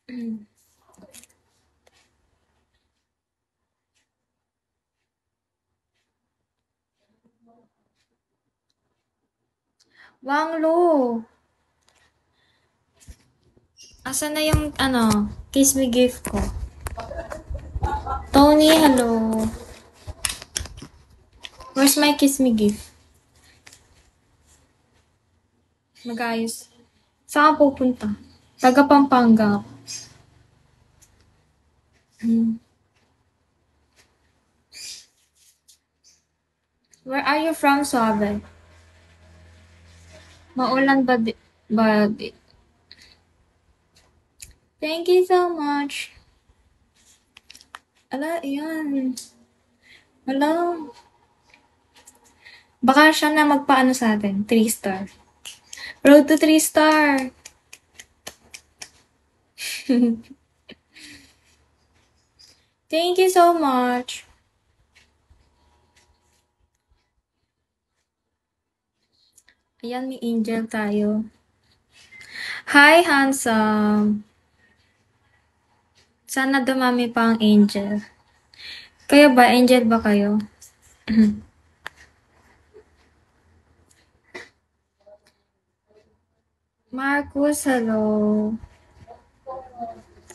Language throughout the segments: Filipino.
Wang Lu, asan na yung kiss me gift ko? Tony, hello. Where's my kiss me gift? Mag-ayos. Saan ka pupunta? Taga Pampanga. Where are you from, Suave? Maulan ba di? Thank you so much. Ala, yan. Hello. Baka siya na magpaano sa atin. 3 star. Road to 3 star. Thank you so much. Ayan, may angel tayo. Hi, handsome. Sana dumami pa ang angel. Kayo ba? Angel ba kayo? Marcus, hello.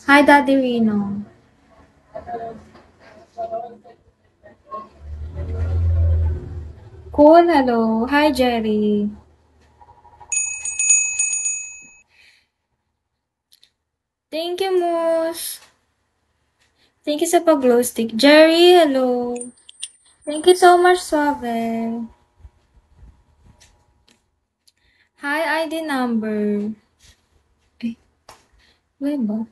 Hi, Daddy Rino. Cool, hello. Hi, Jerry. Thank you, Moose. Thank you sa pag-glow stick. Jerry, hello. Thank you so much, Suave. Hi, ID number. Ay, wait ba?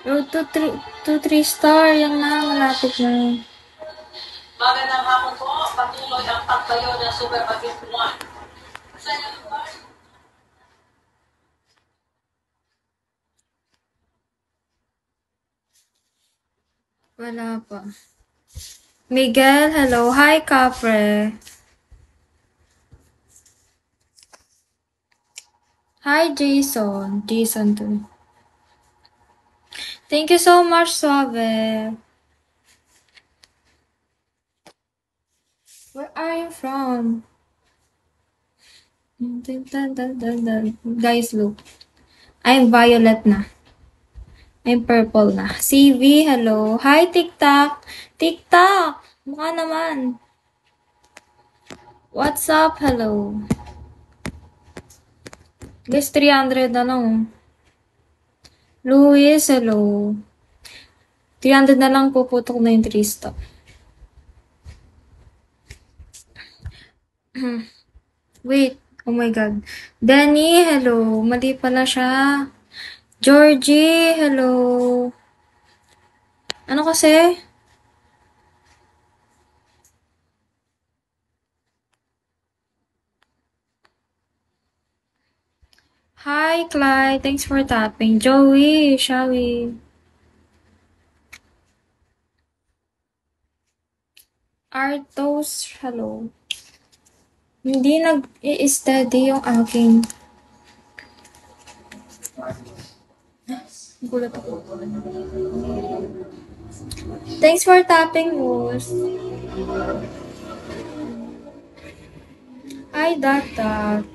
Road to 3 star. Yan na, malapit na. Magandang hapon po, patuloy ang pagtayo ng Super Bagit 1. Wala pa. Miguel, hello. Hi, Capre. Hi, Jason. Jason too. Thank you so much, Suave. Where are you from? Guys, look. I'm violet na. I'm purple na. CV, hello. Hi, TikTok. TikTok! Mukha naman. What's up? Hello. Guys, 300 na lang. Luis, hello. 300 na lang, puputok na yung 3 stop. Wait. Oh my God. Danny, hello. Mali pala siya. Georgie, hello. Ano kasi? Hi, Clyde. Thanks for tapping. Joey, shall we? Artos, hello. Hindi nag-i-steady yung aking... Gulat ako. Thanks for tapping, Moose. Hi, Dot.